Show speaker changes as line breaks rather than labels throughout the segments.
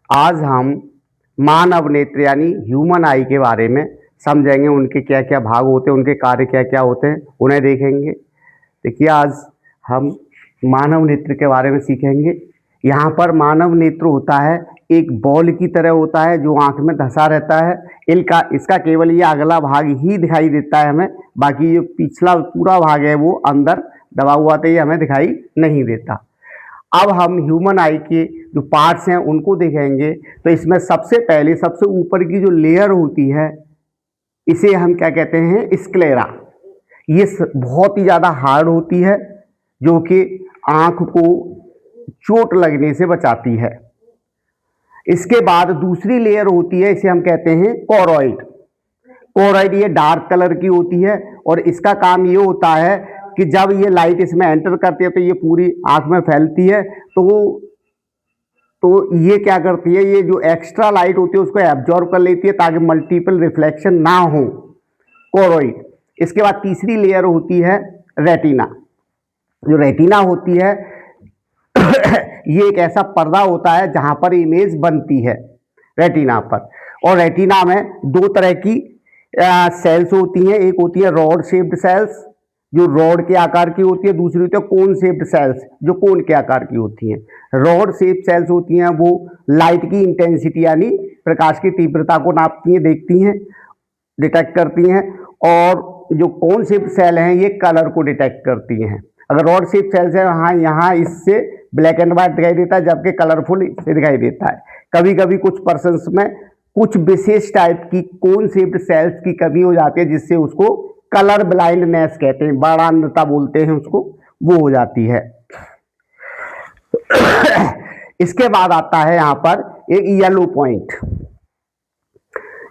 आज हम मानव नेत्र यानी ह्यूमन आई के बारे में समझेंगे। उनके क्या क्या भाग होते हैं, उनके कार्य क्या क्या होते हैं, उन्हें देखेंगे। देखिए, आज हम मानव नेत्र के बारे में सीखेंगे। यहाँ पर मानव नेत्र होता है एक बॉल की तरह होता है जो आंख में धंसा रहता है। इसका केवल ये अगला भाग ही दिखाई देता है हमें, बाकी जो पिछला पूरा भाग है वो अंदर दबा हुआ तो ये हमें दिखाई नहीं देता। अब हम ह्यूमन आई के जो पार्ट्स हैं उनको देखेंगे। तो इसमें सबसे पहले सबसे ऊपर की जो लेयर होती है इसे हम क्या कहते हैं, स्क्लेरा। ये बहुत ही ज़्यादा हार्ड होती है जो कि आँख को चोट लगने से बचाती है। इसके बाद दूसरी लेयर होती है, इसे हम कहते हैं कोरॉइड। कोरॉइड ये डार्क कलर की होती है और इसका काम ये होता है कि जब ये लाइट इसमें एंटर करती है तो ये पूरी आंख में फैलती है। तो ये क्या करती है, ये जो एक्स्ट्रा लाइट होती है उसको एब्जॉर्ब कर लेती है ताकि मल्टीपल रिफ्लेक्शन ना हो, कोरॉइड। इसके बाद तीसरी लेयर होती है रेटिना। जो रेटिना होती है ये एक ऐसा पर्दा होता है जहां पर इमेज बनती है रेटिना पर। और रेटिना में दो तरह की सेल्स होती हैं। एक होती है रॉड शेप्ड सेल्स जो रॉड के आकार की होती है, दूसरी होती है कोन शेप्ड सेल्स जो कोन के आकार की होती हैं। रॉड शेप सेल्स होती हैं वो लाइट की इंटेंसिटी यानी प्रकाश की तीव्रता को नापती हैं, देखती हैं, डिटेक्ट करती हैं। और जो कोन शेप सेल हैं ये कलर को डिटेक्ट करती हैं। अगर रॉड शेप सेल्स है यहाँ इससे ब्लैक एंड व्हाइट दिखाई देता है, जबकि कलरफुल इससे दिखाई देता है। कभी कभी कुछ पर्सन्स में कुछ विशेष टाइप की कोन शेप्ड सेल्स की कमी हो जाती है जिससे उसको कलर ब्लाइंडनेस कहते हैं, बाणांधता बोलते हैं उसको, वो हो जाती है। इसके बाद आता है यहाँ पर एक येलो पॉइंट।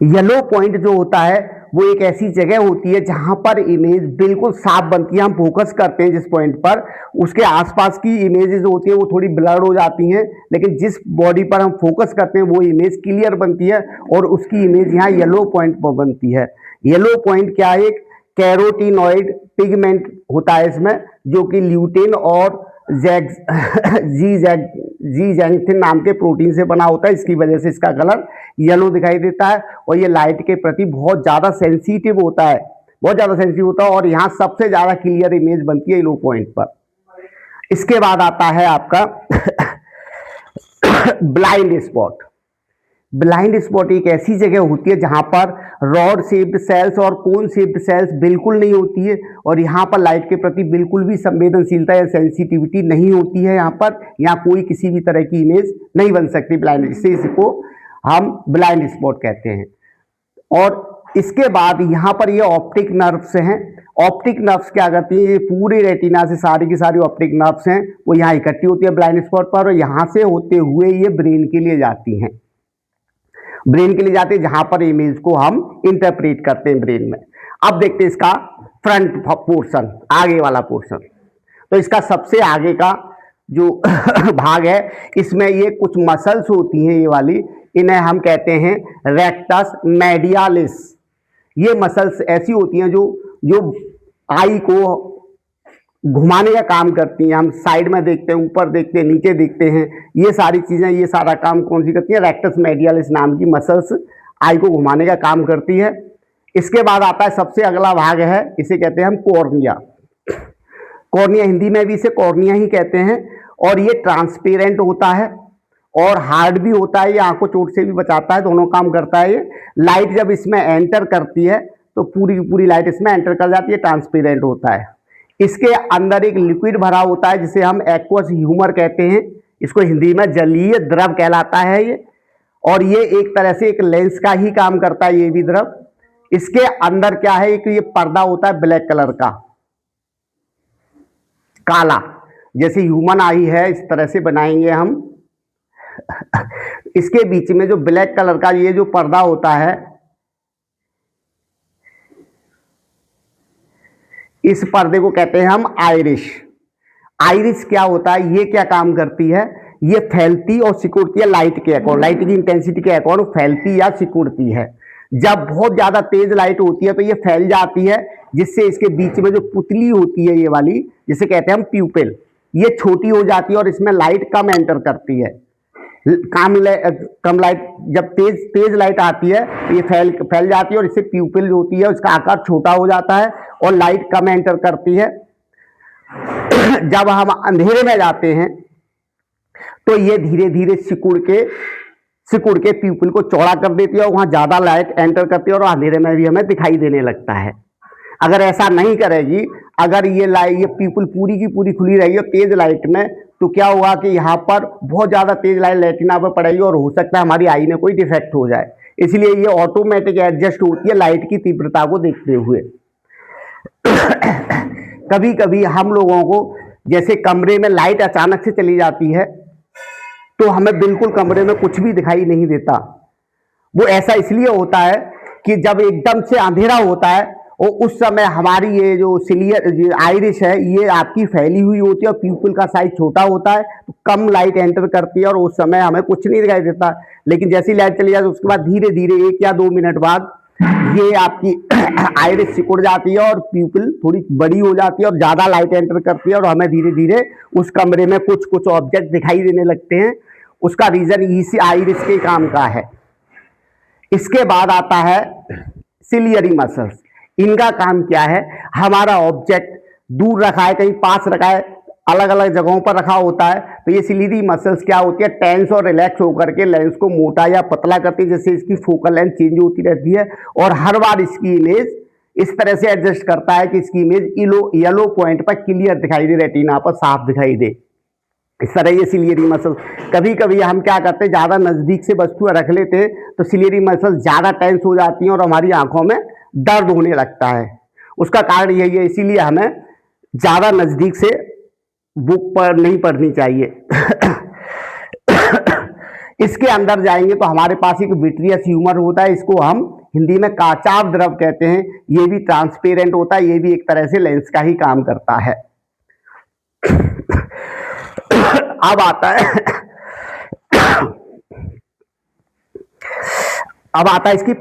येलो पॉइंट जो होता है वो एक ऐसी जगह होती है जहां पर इमेज बिल्कुल साफ बनती है। हम फोकस करते हैं जिस पॉइंट पर, उसके आसपास की इमेजेस होती है वो थोड़ी ब्लर हो जाती हैं, लेकिन जिस बॉडी पर हम फोकस करते हैं वो इमेज क्लियर बनती है और उसकी इमेज यहाँ येलो पॉइंट पर बनती है। येलो पॉइंट क्या है, एक कैरोटीनॉइड पिगमेंट होता है इसमें जो कि ल्यूटेन और जीजैंथिन नाम के प्रोटीन से बना होता है। इसकी वजह से इसका कलर येलो दिखाई देता है और ये लाइट के प्रति बहुत ज़्यादा सेंसिटिव होता है, बहुत ज़्यादा सेंसिटिव होता है और यहाँ सबसे ज़्यादा क्लियर इमेज बनती है येलो पॉइंट पर। इसके बाद आता है आपका ब्लाइंड स्पॉट। ब्लाइंड स्पॉट एक ऐसी जगह होती है जहां पर रॉड शेप्ड सेल्स और कोन शेप्ड सेल्स बिल्कुल नहीं होती है और यहाँ पर लाइट के प्रति बिल्कुल भी संवेदनशीलता या सेंसिटिविटी नहीं होती है। यहाँ कोई किसी भी तरह की इमेज नहीं बन सकती ब्लाइंड, इसको हम ब्लाइंड स्पॉट कहते हैं। और इसके बाद यहाँ पर ये ऑप्टिक नर्व्स हैं। ऑप्टिक नर्व्स क्या करती है, ये पूरे रेटिना से सारी की सारी ऑप्टिक नर्व्स हैं वो यहाँ इकट्ठी होती है ब्लाइंड स्पॉट पर और यहाँ से होते हुए ये ब्रेन के लिए जाती हैं, ब्रेन के लिए जाते हैं जहां पर इमेज को हम इंटरप्रेट करते हैं ब्रेन में। अब देखते हैं इसका फ्रंट पोर्शन, आगे वाला पोर्शन। तो इसका सबसे आगे का जो भाग है इसमें ये कुछ मसल्स होती हैं, ये वाली, इन्हें हम कहते हैं रेक्टस मेडियालिस। ये मसल्स ऐसी होती हैं जो आई को घुमाने का काम करती हैं। हम साइड में देखते हैं, ऊपर देखते हैं, नीचे देखते हैं, ये सारी चीजें, ये सारा काम कौन सी करती है, रेक्टस मेडियालिस नाम की मसल्स आई को घुमाने का काम करती है। इसके बाद आता है सबसे अगला भाग है, इसे कहते हैं हम कॉर्निया। कॉर्निया, हिंदी में भी इसे कॉर्निया ही कहते हैं और ये ट्रांसपेरेंट होता है और हार्ड भी होता है, ये आंखों चोट से भी बचाता है, दोनों काम करता है। ये लाइट जब इसमें एंटर करती है तो पूरी की पूरी लाइट इसमें एंटर कर जाती है, ट्रांसपेरेंट होता है। इसके अंदर एक लिक्विड भरा होता है जिसे हम एक्वस ह्यूमर कहते हैं, इसको हिंदी में जलीय द्रव कहलाता है ये, और ये एक तरह से एक लेंस का ही काम करता है ये भी द्रव। इसके अंदर क्या है, एक ये पर्दा होता है ब्लैक कलर का, काला, जैसे ह्यूमन आई है इस तरह से बनाएंगे हम। इसके बीच में जो ब्लैक कलर का ये जो पर्दा होता है, इस पर्दे को कहते हैं हम आइरिश। आइरिश क्या होता है, ये क्या काम करती है, ये फैलती और सिकुड़ती है लाइट के अकॉर्डिंग, लाइट की इंटेंसिटी के अकॉर्डिंग फैलती या सिकुड़ती है। जब बहुत ज्यादा तेज लाइट होती है तो ये फैल जाती है, जिससे इसके बीच में जो पुतली होती है ये वाली, जिसे कहते हैं हम प्यूपिल, ये छोटी हो जाती है और इसमें लाइट कम एंटर करती है। कम लाइट, जब तेज लाइट आती है तो ये फैल जाती है और इससे प्यूपिल जो होती है उसका आकार छोटा हो जाता है और लाइट कम एंटर करती है। जब हम अंधेरे में जाते हैं तो ये धीरे धीरे सिकुड़ के प्यूपिल को चौड़ा कर देती है और वहां ज्यादा लाइट एंटर करती है और अंधेरे में भी हमें दिखाई देने लगता है। अगर ऐसा नहीं करेगी, अगर ये प्यूपिल पूरी की पूरी खुली रहेगी और तेज लाइट में, तो क्या होगा कि यहाँ पर बहुत ज्यादा तेज लाइट रेटिना पर पड़ेगी और हो सकता है हमारी आई में कोई डिफेक्ट हो जाए। इसलिए ये ऑटोमेटिक एडजस्ट होती है लाइट की तीव्रता को देखते हुए। कभी कभी हम लोगों को जैसे कमरे में लाइट अचानक से चली जाती है तो हमें बिल्कुल कमरे में कुछ भी दिखाई नहीं देता। वो ऐसा इसलिए होता है कि जब एकदम से अंधेरा होता है और उस समय हमारी ये जो सिलियर आइरिस है ये आपकी फैली हुई होती है और प्यूपिल का साइज छोटा होता है, तो कम लाइट एंटर करती है और उस समय हमें कुछ नहीं दिखाई देता। लेकिन जैसी लाइट चली जाती है उसके बाद धीरे धीरे 1 या 2 मिनट बाद ये आपकी आइरिस सिकुड़ जाती है और प्यूपिल थोड़ी बड़ी हो जाती है और ज्यादा लाइट एंटर करती है और हमें धीरे धीरे उस कमरे में कुछ कुछ ऑब्जेक्ट दिखाई देने लगते हैं। उसका रीजन इसी आइरिस के काम का है। इसके बाद आता है सिलियरी मसल्स। इनका काम क्या है, हमारा ऑब्जेक्ट दूर रखा है, कहीं पास रखा है, अलग अलग जगहों पर रखा होता है, तो ये सिलियरी मसल्स क्या होती है, टेंस और रिलैक्स होकर के लेंस को मोटा या पतला करती है, जैसे इसकी फोकल लेंथ चेंज होती रहती है और हर बार इसकी इमेज इस तरह से एडजस्ट करता है कि इसकी इमेज येलो पॉइंट पर क्लियर दिखाई दे, रेटिना पर साफ दिखाई दे। इस तरह ये सिलियरी मसल। कभी कभी हम क्या करते हैं, ज्यादा नजदीक से वस्तुएं रख लेते हैं तो सिलियरी मसल ज्यादा टेंस हो जाती हैं और हमारी आंखों में दर्द होने लगता है। उसका कारण यही है, इसीलिए हमें ज्यादा नजदीक से बुक पर नहीं पढ़नी चाहिए। इसके अंदर जाएंगे तो हमारे पास एक विट्रियस ह्यूमर होता है, इसको हम हिंदी में काचाव द्रव कहते हैं। ये भी ट्रांसपेरेंट होता है, ये भी एक तरह से लेंस का ही काम करता है। अब आता है इसकी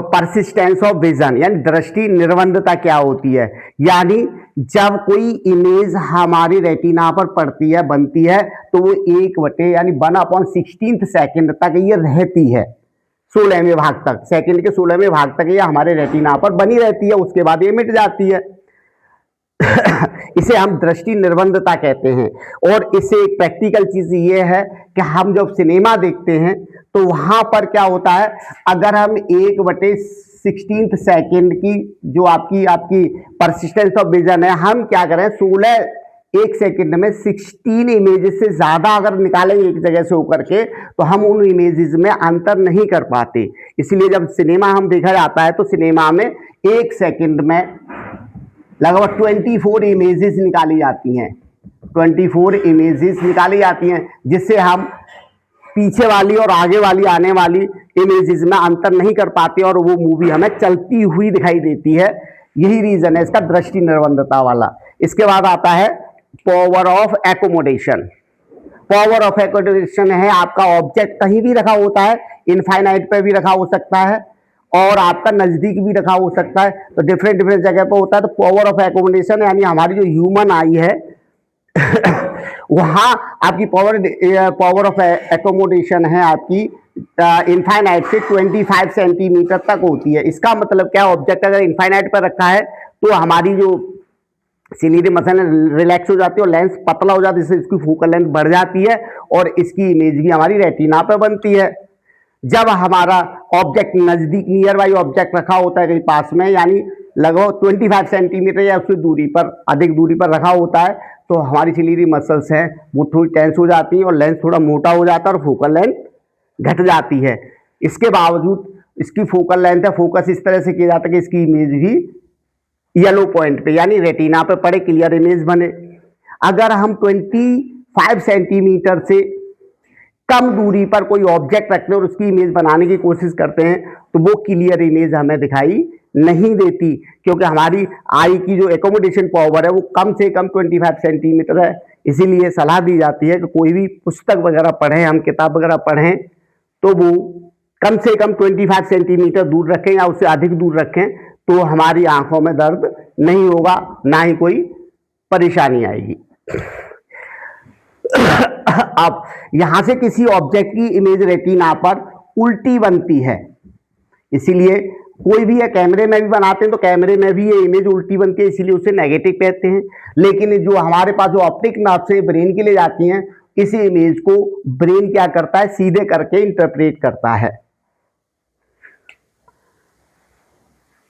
परसिस्टेंस ऑफ विजन, यानी दृष्टि निर्बंधता क्या होती है। यानी जब कोई इमेज हमारी रेटिना पर पड़ती है, बनती है, तो वो 1 यानी 1/16 सेकेंड तक ये रहती है, 16वें भाग तक, सेकेंड के 16वें भाग तक ये हमारे रेटिना पर बनी रहती है, उसके बाद ये मिट जाती है। इसे हम दृष्टि निर्बंधता कहते हैं। और इससे एक प्रैक्टिकल चीज ये है कि हम जब सिनेमा देखते हैं तो वहां पर क्या होता है, अगर हम 1/16 सेकेंड की जो आपकी परसिस्टेंस ऑफ विजन है, हम क्या करें, 1 सेकेंड में 16 इमेजेस से ज्यादा अगर निकालेंगे एक जगह से होकर के, तो हम उन इमेजेस में अंतर नहीं कर पाते। इसलिए जब सिनेमा हम देखा जाता है तो सिनेमा में 1 सेकेंड में लगभग 24 इमेजेस निकाली जाती हैं, 24 इमेजेस निकाली जाती हैं, जिससे हम पीछे वाली और आगे वाली आने वाली इमेजेस में अंतर नहीं कर पाते और वो मूवी हमें चलती हुई दिखाई देती है। यही रीजन है इसका दृष्टि निर्बंधता वाला। इसके बाद आता है power of accommodation. Power of accommodation है आपका ऑब्जेक्ट कहीं भी रखा होता है, इनफाइनाइट पे भी रखा हो सकता है और आपका नजदीक भी रखा हो सकता है, तो डिफरेंट जगह पर होता है। तो पावर ऑफ एकोमोडेशन यानी हमारी जो ह्यूमन आई है वहां आपकी पावर ऑफ एकोमोडेशन है आपकी इनफाइनाइट से 25 सेंटीमीटर तक होती है। इसका मतलब क्या, ऑब्जेक्ट अगर इनफाइनाइट पर रखा है तो हमारी जो सिलियरी मसल रिलैक्स हो जाती है और लेंस पतला हो जाता है, इससे इसकी फोकल लेंथ बढ़ जाती है और इसकी इमेज भी हमारी रेटिना पर बनती है। जब हमारा ऑब्जेक्ट नजदीक नियर बाई ऑब्जेक्ट रखा होता है कहीं पास में, यानी लगभग 25 सेंटीमीटर या उससे दूरी पर, अधिक दूरी पर रखा होता है, तो हमारी सिलियरी मसल्स हैं वो थोड़ी टेंस हो जाती हैं और लेंस थोड़ा मोटा हो जाता है और फोकल लेंथ घट जाती है। इसके बावजूद इसकी फोकल लेंथ है, फोकस इस तरह से किया जाता है कि इसकी इमेज भी येलो पॉइंट पे यानी रेटिना पे पड़े, क्लियर इमेज बने। अगर हम 25 सेंटीमीटर से कम दूरी पर कोई ऑब्जेक्ट रखते हैं और उसकी इमेज बनाने की कोशिश करते हैं तो वो क्लियर इमेज हमें दिखाई नहीं देती, क्योंकि हमारी आई की जो एकोमोडेशन पावर है वो कम से कम 25 सेंटीमीटर है। इसीलिए सलाह दी जाती है कि कोई भी पुस्तक वगैरह पढ़ें, हम किताब वगैरह पढ़ें, तो वो कम से कम 25 सेंटीमीटर दूर रखें या उससे अधिक दूर रखें, तो हमारी आंखों में दर्द नहीं होगा, ना ही कोई परेशानी आएगी। अब यहां से किसी ऑब्जेक्ट की इमेज रेटिना पर उल्टी बनती है, इसीलिए कोई भी है कैमरे में भी बनाते हैं तो कैमरे में भी ये इमेज उल्टी बनती है, इसीलिए उसे नेगेटिव कहते हैं। लेकिन जो हमारे पास जो ऑप्टिक नर्व से ब्रेन के लिए जाती हैं, इस इमेज को ब्रेन क्या करता है, सीधे करके इंटरप्रेट करता है।